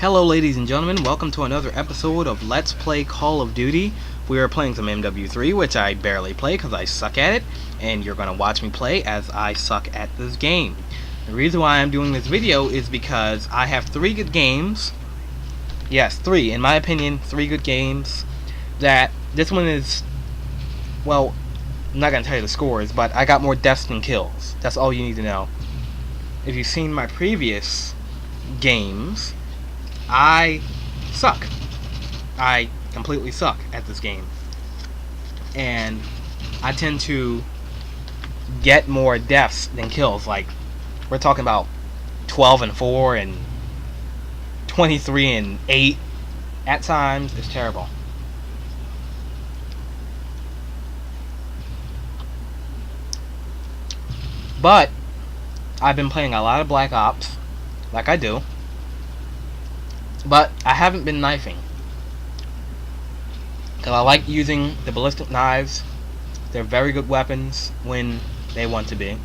Hello ladies and gentlemen, welcome to another episode of Let's Play Call of Duty. We are playing some MW3, which I barely play because I suck at it, and you're going to watch me play as I suck at this game. The reason why I'm doing this video is because I have 3 good games. Yes, 3, in my opinion, 3 good games. That this one is, well, I'm not going to tell you the scores, but I got more deaths than kills. That's all you need to know. If you've seen my previous games, I suck. I completely suck at this game. And I tend to get more deaths than kills. Like, we're talking about 12-4 and 23-8. At times, it's terrible. But I've been playing a lot of Black Ops, like I do. But I haven't been knifing, because I like using the ballistic knives. They're very good weapons when they want to be.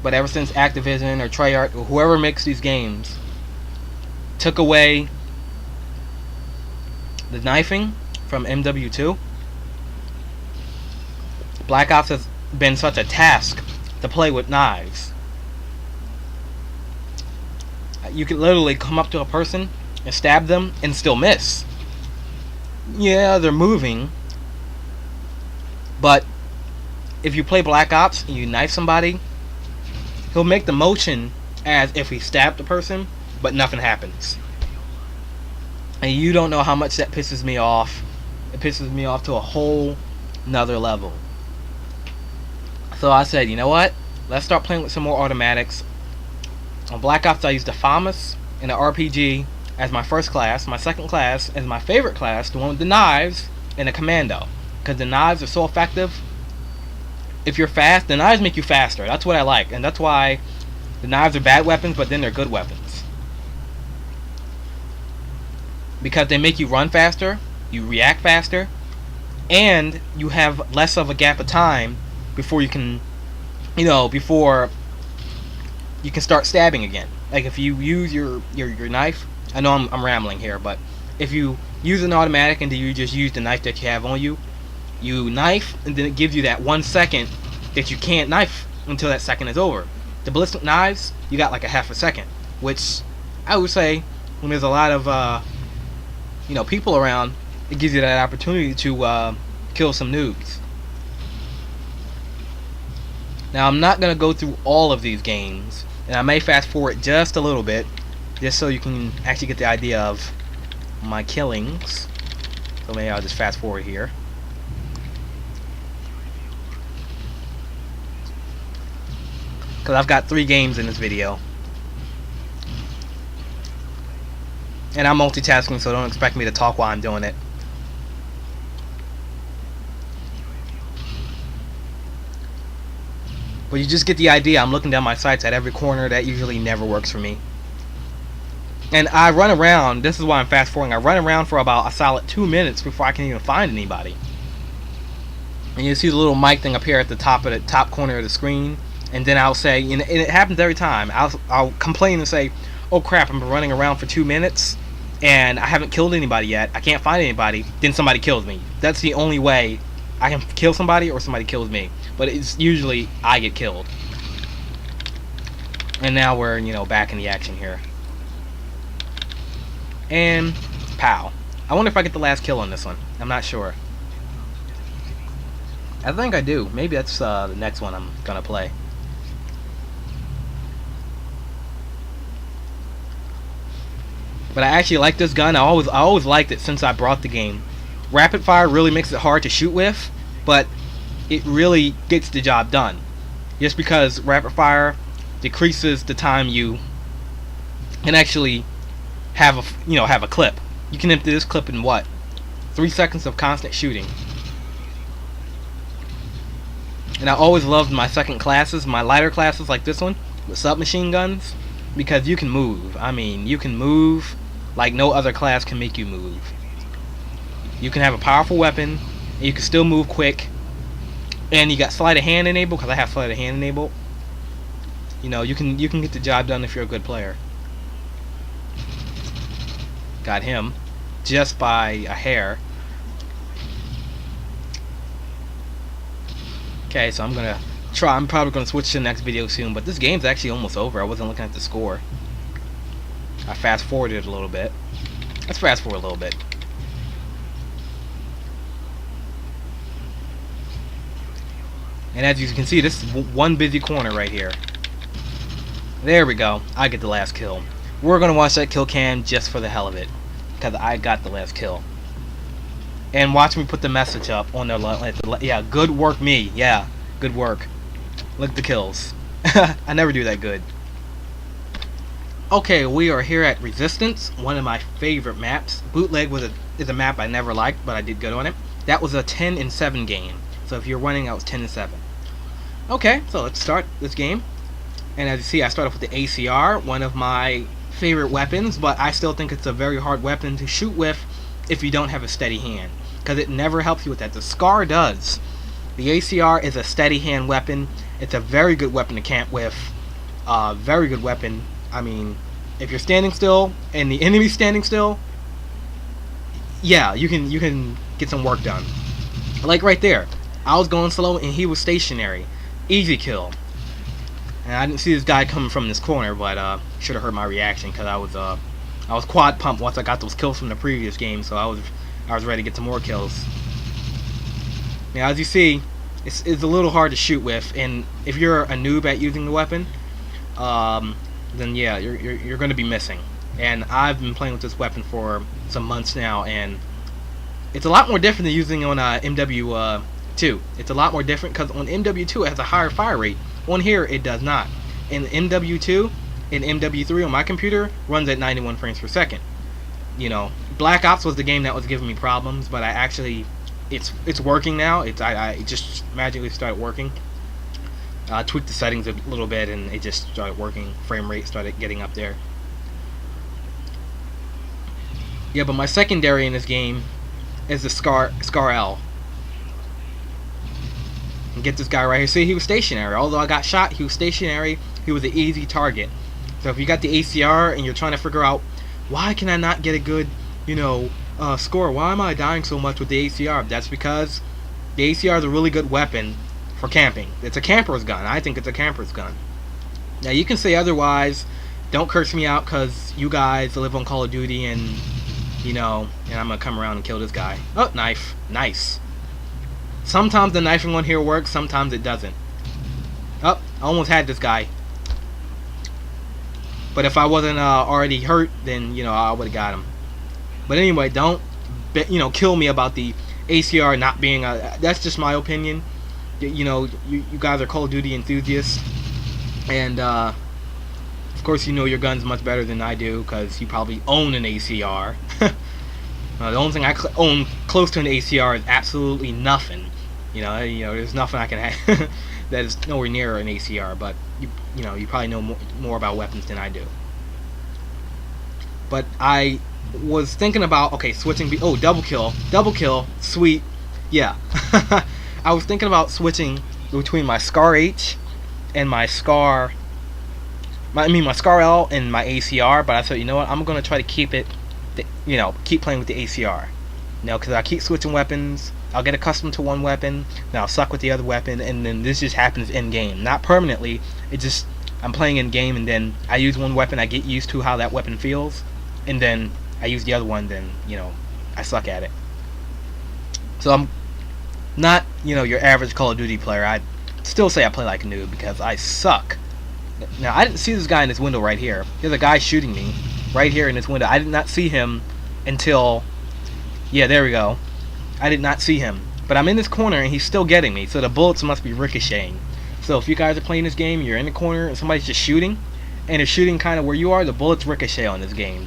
But ever since Activision or Treyarch or whoever makes these games took away the knifing from MW2, Black Ops has been such a task to play with knives. You can literally come up to a person and stab them and still miss. Yeah, they're moving, but if you play Black Ops and you knife somebody, he'll make the motion as if he stabbed the person, but nothing happens. And you don't know how much that pisses me off. It pisses me off to a whole nother level. So I said, you know what? Let's start playing with some more automatics. On Black Ops, I used the FAMAS and the RPG as my first class. My second class is my favorite class, the one with the knives and the commando. Because the knives are so effective. If you're fast, the knives make you faster. That's what I like. And that's why the knives are bad weapons, but then they're good weapons. Because they make you run faster, you react faster, and you have less of a gap of time before you can, before you can start stabbing again. Like if you use your knife, I know I'm rambling here, but if you use an automatic and you just use the knife that you have on you, you knife and then it gives you that 1 second that you can't knife until that second is over. The ballistic knives, you got like a half a second, which I would say when there's a lot of people around, it gives you that opportunity to kill some noobs. Now I'm not going to go through all of these games, and I may fast forward just a little bit, just so you can actually get the idea of my killings. So maybe I'll just fast forward here. Because I've got 3 games in this video. And I'm multitasking, so don't expect me to talk while I'm doing it. But you just get the idea. I'm looking down my sights at every corner. That usually never works for me. And I run around. This is why I'm fast forwarding. I run around for about a solid 2 minutes before I can even find anybody. And you see the little mic thing up here at the top corner of the screen. And then I'll say, and it happens every time, I'll complain and say, oh crap, I've been running around for 2 minutes and I haven't killed anybody yet. I can't find anybody. Then somebody kills me. That's the only way I can kill somebody, or somebody kills me. But it's usually I get killed. And now we're, back in the action here. And pow. I wonder if I get the last kill on this one. I'm not sure. I think I do. Maybe that's the next one I'm gonna play. But I actually like this gun. I always liked it since I brought the game. Rapid fire really makes it hard to shoot with, but it really gets the job done. Just because rapid fire decreases the time you can actually have a clip. You can empty this clip in what? 3 seconds of constant shooting. And I always loved my second classes, my lighter classes like this one, with submachine guns, because you can move. I mean, you can move like no other class can make you move. You can have a powerful weapon, and you can still move quick, and you got sleight of hand enabled, because I have sleight of hand enabled. You know, you can get the job done if you're a good player. Got him just by a hair. Okay, so I'm gonna try. I'm probably gonna switch to the next video soon, but this game's actually almost over. I wasn't looking at the score. I fast forwarded a little bit. Let's fast forward a little bit. And as you can see, this is one busy corner right here. There we go. I get the last kill. We're gonna watch that kill cam just for the hell of it, because I got the last kill. And watch me put the message up on their yeah, good work me. Yeah, good work. Look at the kills. I never do that good. Okay, we are here at Resistance, one of my favorite maps. Bootleg is a map I never liked, but I did good on it. That was a 10-7 game. So if you're running, I was 10-7. Okay, so let's start this game. And as you see, I start off with the ACR, one of my favorite weapons, but I still think it's a very hard weapon to shoot with if you don't have a steady hand, because it never helps you with that. The SCAR does. The ACR is a steady hand weapon. It's a very good weapon to camp with. Very good weapon. I mean, if you're standing still and the enemy's standing still, yeah, you can get some work done. Like right there, I was going slow and he was stationary. Easy kill. And I didn't see this guy coming from this corner, but should have heard my reaction, because I was quad pumped once I got those kills from the previous game, so I was ready to get some more kills. Now, as you see, it's a little hard to shoot with, and if you're a noob at using the weapon, then yeah, you're going to be missing. And I've been playing with this weapon for some months now, and it's a lot more different than using on MW2. It's a lot more different because on MW2 it has a higher fire rate. On here it does not. In MW2 and MW3 on my computer runs at 91 frames per second. You know, Black Ops was the game that was giving me problems, but I actually it's working now. It just magically started working. I tweaked the settings a little bit and it just started working. Frame rate started getting up there. Yeah, but my secondary in this game is the Scar L. And get this guy right here. See, he was stationary. Although I got shot, he was stationary. He was an easy target. So if you got the ACR and you're trying to figure out why can I not get a good, score? Why am I dying so much with the ACR? That's because the ACR is a really good weapon for camping. It's a camper's gun. I think it's a camper's gun. Now you can say otherwise. Don't curse me out because you guys live on Call of Duty and and I'm gonna come around and kill this guy. Oh, knife. Nice. Sometimes the knifing on here works, sometimes it doesn't. Oh, I almost had this guy. But if I wasn't already hurt, then, I would have got him. But anyway, don't, kill me about the ACR not being a... That's just my opinion. You guys are Call of Duty enthusiasts. And, of course, you know your guns much better than I do, because you probably own an ACR. The only thing I own close to an ACR is absolutely nothing. There's nothing I can have that is nowhere near an ACR. But you probably know more about weapons than I do. But I was thinking about switching. Oh, double kill, sweet, yeah. I was thinking about switching between my Scar H and my Scar. My Scar L and my ACR. But I thought, you know what, I'm gonna try to keep it. Keep playing with the ACR. Because I keep switching weapons, I'll get accustomed to one weapon, then I'll suck with the other weapon, and then this just happens in game. Not permanently. It just, I'm playing in game, and then I use one weapon, I get used to how that weapon feels, and then I use the other one, then I suck at it. So I'm not your average Call of Duty player. I'd still say I play like a noob because I suck. Now I didn't see this guy in this window right here. There's a guy shooting me right here in this window. I did not see him until, yeah, there we go. I did not see him, but I'm in this corner and he's still getting me, so the bullets must be ricocheting. So if you guys are playing this game, you're in the corner and somebody's just shooting, and they're shooting kind of where you are, the bullets ricochet on this game.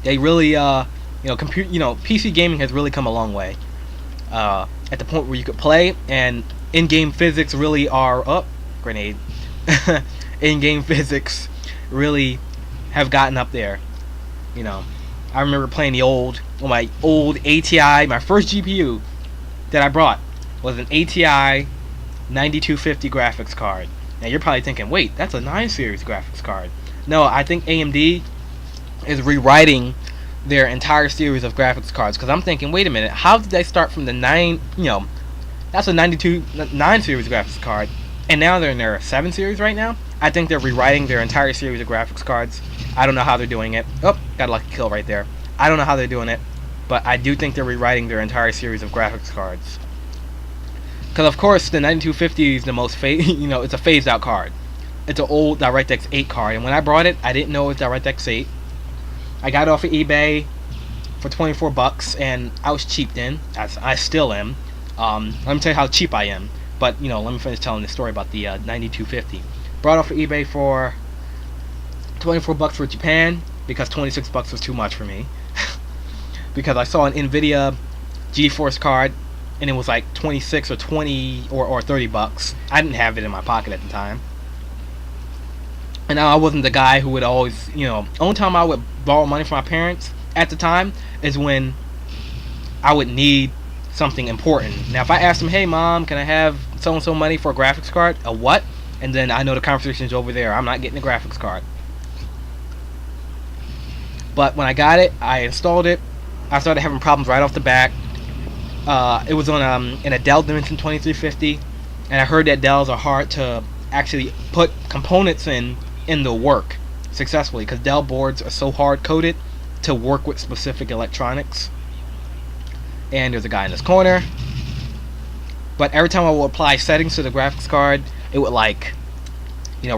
They really, PC gaming has really come a long way. At the point where you could play, and in-game physics really are grenade. In-game physics really have gotten up there. I remember playing my old ATI. My first GPU that I brought was an ATI 9250 graphics card. Now you're probably thinking, wait, that's a 9 series graphics card. No, I think AMD is rewriting their entire series of graphics cards, because I'm thinking, wait a minute, how did they start from the 9, that's a 92 9 series graphics card, and now they're in their 7 series right now? I think they're rewriting their entire series of graphics cards. I don't know how they're doing it. Oh, got a lucky kill right there. I don't know how they're doing it, but I do think they're rewriting their entire series of graphics cards. Because of course the 9250 is the most it's a phased out card. It's an old DirectX 8 card, and when I brought it, I didn't know it was DirectX 8. I got it off of eBay for 24 bucks, and I was cheap then. I still am. Let me tell you how cheap I am. But let me finish telling the story about the 9250. Brought it off of eBay for 24 bucks for Japan, because 26 bucks was too much for me. Because I saw an Nvidia GeForce card, and it was like 26 or 20 or 30 bucks. I didn't have it in my pocket at the time. And I wasn't the guy who would always, only time I would borrow money from my parents at the time is when I would need something important. Now, if I asked them, hey mom, can I have so-and-so money for a graphics card? A what? And then I know the conversation's over there. I'm not getting a graphics card. But when I got it, I installed it. I started having problems right off the bat. It was on in a Dell Dimension 2350, and I heard that Dells are hard to actually put components in the work successfully, because Dell boards are so hard coded to work with specific electronics. And there's a guy in this corner. But every time I would apply settings to the graphics card, it would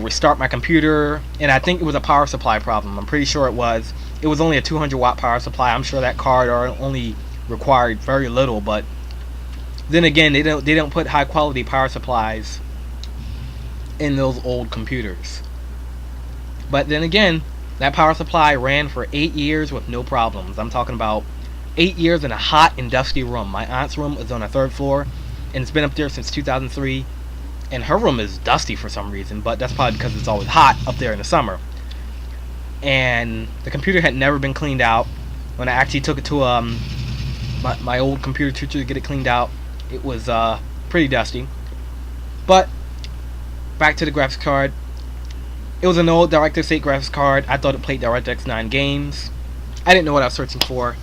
restart my computer, and I think it was a power supply problem. I'm pretty sure it was. It was only a 200 watt power supply. I'm sure that card only required very little, but then again, they don't put high quality power supplies in those old computers. But then again, that power supply ran for 8 years with no problems. I'm talking about 8 years in a hot and dusty room. My aunt's room is on the 3rd floor, and it's been up there since 2003, and her room is dusty for some reason, but that's probably because it's always hot up there in the summer. And the computer had never been cleaned out. When I actually took it to my old computer tutor to get it cleaned out, it was pretty dusty. But back to the graphics card. It was an old DirectX 8 graphics card. I thought it played DirectX 9 games. I didn't know what I was searching for,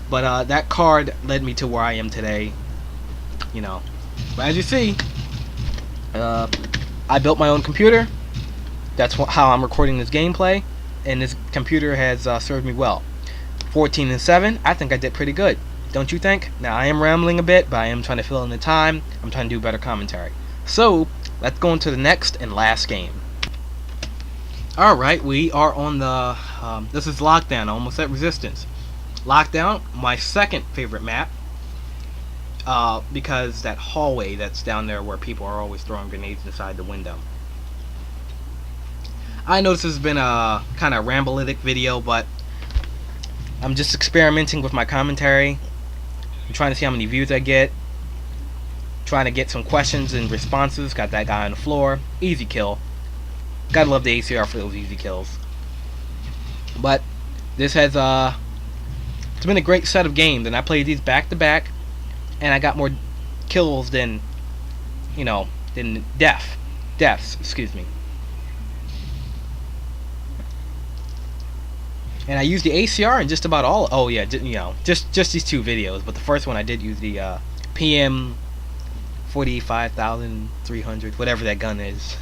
but that card led me to where I am today. But as you see, I built my own computer. That's how I'm recording this gameplay, and this computer has served me well. 14-7, I think I did pretty good. Don't you think? Now, I am rambling a bit, but I am trying to fill in the time. I'm trying to do better commentary. So, let's go into the next and last game. Alright, we are on the, this is Lockdown, almost at Resistance. Lockdown, my second favorite map, because that hallway that's down there where people are always throwing grenades inside the window. I know this has been a kind of rambleitic video, but I'm just experimenting with my commentary. I'm trying to see how many views I get. Trying to get some questions and responses. Got that guy on the floor. Easy kill. Gotta love the ACR for those easy kills. But this has it's been a great set of games, and I played these back to back, and I got more kills than than deaths, excuse me. And I used the ACR in just about all. Oh yeah, just these 2 videos. But the first one I did use the PM 45,300, whatever that gun is.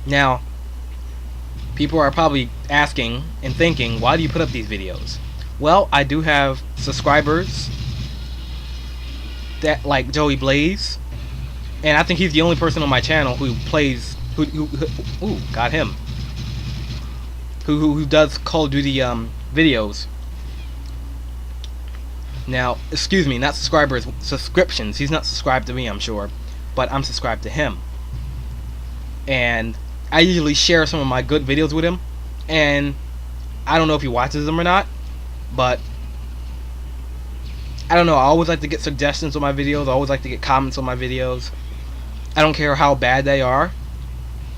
Now, people are probably asking and thinking, why do you put up these videos? Well, I do have subscribers that like Joey Blaze, and I think he's the only person on my channel who plays, ooh, got him, who does Call of Duty videos. Now, excuse me, not subscribers, subscriptions. He's not subscribed to me, I'm sure, but I'm subscribed to him. And I usually share some of my good videos with him, and I don't know if he watches them or not, but I don't know. I always like to get suggestions on my videos. I always like to get comments on my videos. I don't care how bad they are.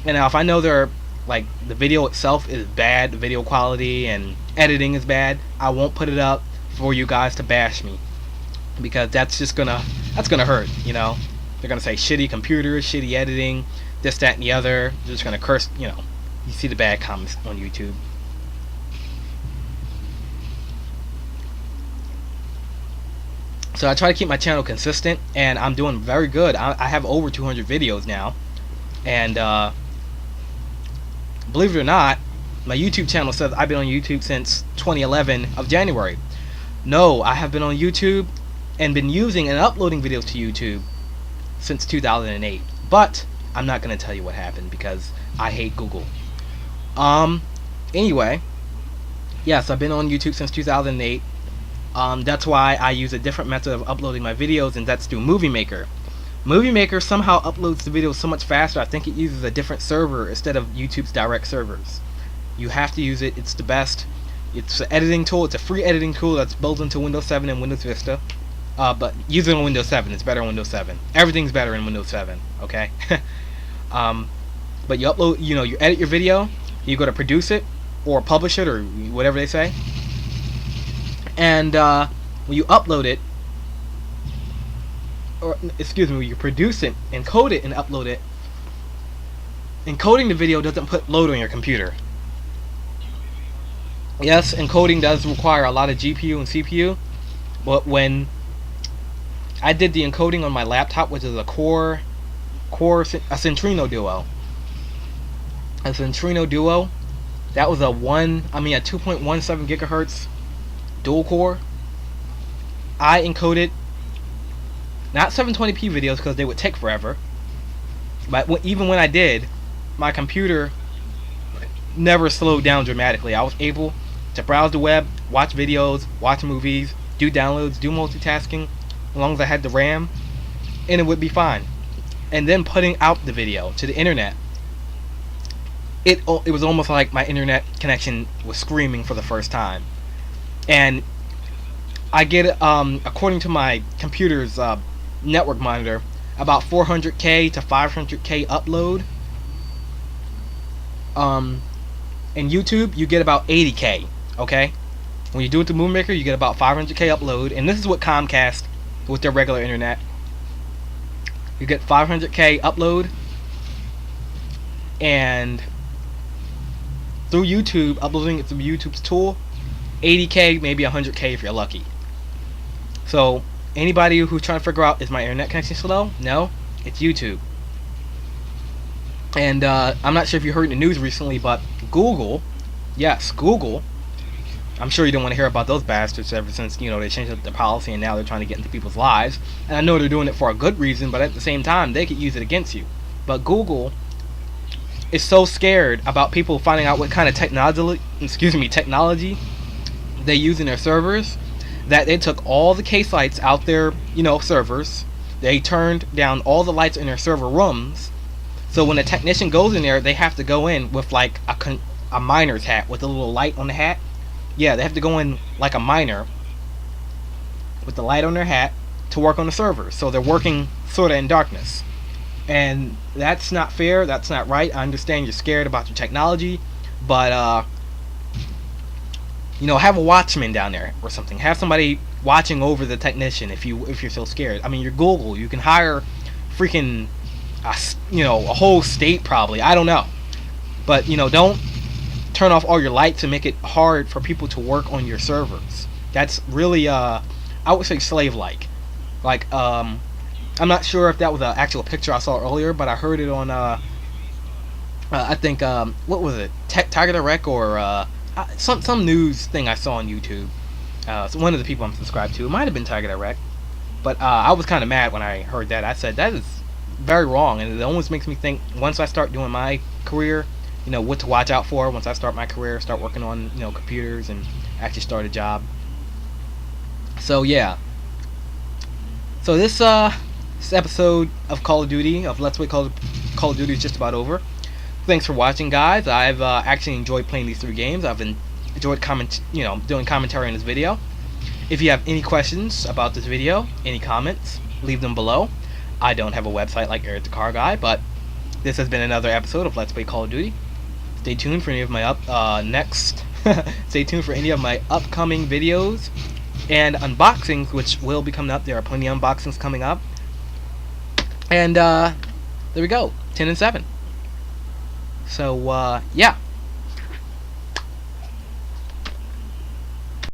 And now if I know they're like the video itself is bad, the video quality and editing is bad, I won't put it up for you guys to bash me, because that's gonna hurt. They're gonna say shitty computers, shitty editing, this, that, and the other. They're just gonna curse. You know, you see the bad comments on YouTube. So I try to keep my channel consistent, and I'm doing very good. I have over 200 videos now, and believe it or not, my YouTube channel says I've been on YouTube since 2011 of January. No, I have been on YouTube and been using and uploading videos to YouTube since 2008. But I'm not going to tell you what happened because I hate Google. Anyway, yes, I've been on YouTube since 2008. That's why I use a different method of uploading my videos, and that's through Movie Maker. Movie Maker somehow uploads the videos so much faster. I think it uses a different server instead of YouTube's direct servers. You have to use it. It's the best. It's an editing tool. It's a free editing tool that's built into Windows 7 and Windows Vista. But use it on Windows 7. It's better on Windows 7. Everything's better in Windows 7. Okay. But you upload. You know, you edit your video. You go to produce it or publish it or whatever they say. And when you upload it, or excuse me, when you produce it, encode it, and upload it, encoding the video doesn't put load on your computer. Yes, encoding does require a lot of GPU and CPU, but when I did the encoding on my laptop, which is a Centrino Duo, that was a 2.17 gigahertz dual core. I encoded not 720p videos because they would take forever, but even when I did, my computer never slowed down dramatically. I was able to browse the web, watch videos, watch movies, do downloads, do multitasking, as long as I had the RAM, and it would be fine. And then putting out the video to the internet, it was almost like my internet connection was screaming for the first time. And I get, according to my computer's network monitor, about 400k to 500k upload. In YouTube, you get about 80k. Okay, when you do it to Movie Maker, you get about 500k upload, and this is what Comcast with their regular internet. You get 500k upload, and through YouTube, uploading it through YouTube's tool, 80k, maybe 100k if you're lucky. So anybody who's trying to figure out, is my internet connection slow? No, it's YouTube. And I'm not sure if you heard in the news recently, but Google, yes, Google, I'm sure you don't want to hear about those bastards ever since, you know, they changed up their policy and now they're trying to get into people's lives. And I know they're doing it for a good reason, but at the same time, they could use it against you. But Google is so scared about people finding out what kind of technology they use in their servers, that they took all the case lights out their, you know, servers. They turned down all the lights in their server rooms. So when a technician goes in there, they have to go in with like a miner's hat with a little light on the hat. Yeah, they have to go in like a miner with the light on their hat to work on the server. So they're working sort of in darkness. And that's not fair. That's not right. I understand you're scared about your technology, but you know, have a watchman down there or something. Have somebody watching over the technician if you're so scared. I mean, you're Google. You can hire freaking a whole state probably. I don't know. But, you know, don't turn off all your lights and make it hard for people to work on your servers. That's really I would say slave-like. Like, I'm not sure if that was an actual picture I saw earlier, but I heard it on I think what was it? Tiger Direct or some news thing I saw on YouTube. So one of the people I'm subscribed to, it might have been Tiger Direct, but I was kind of mad when I heard that. I said that is very wrong, and it almost makes me think, once I start doing my career, you know, what to watch out for once I start my career, start working on, you know, computers and actually start a job. So yeah. So this episode of Call of Duty, of Let's Play Call of Duty, is just about over. Thanks for watching, guys. I've actually enjoyed playing these 3 games. I've enjoyed doing commentary on this video. If you have any questions about this video, any comments, leave them below. I don't have a website like Eric the Car Guy, but this has been another episode of Let's Play Call of Duty. Stay tuned for any of my Stay tuned for any of my upcoming videos and unboxings, which will be coming up. There are plenty of unboxings coming up. And there we go. 10 and 7. So, yeah.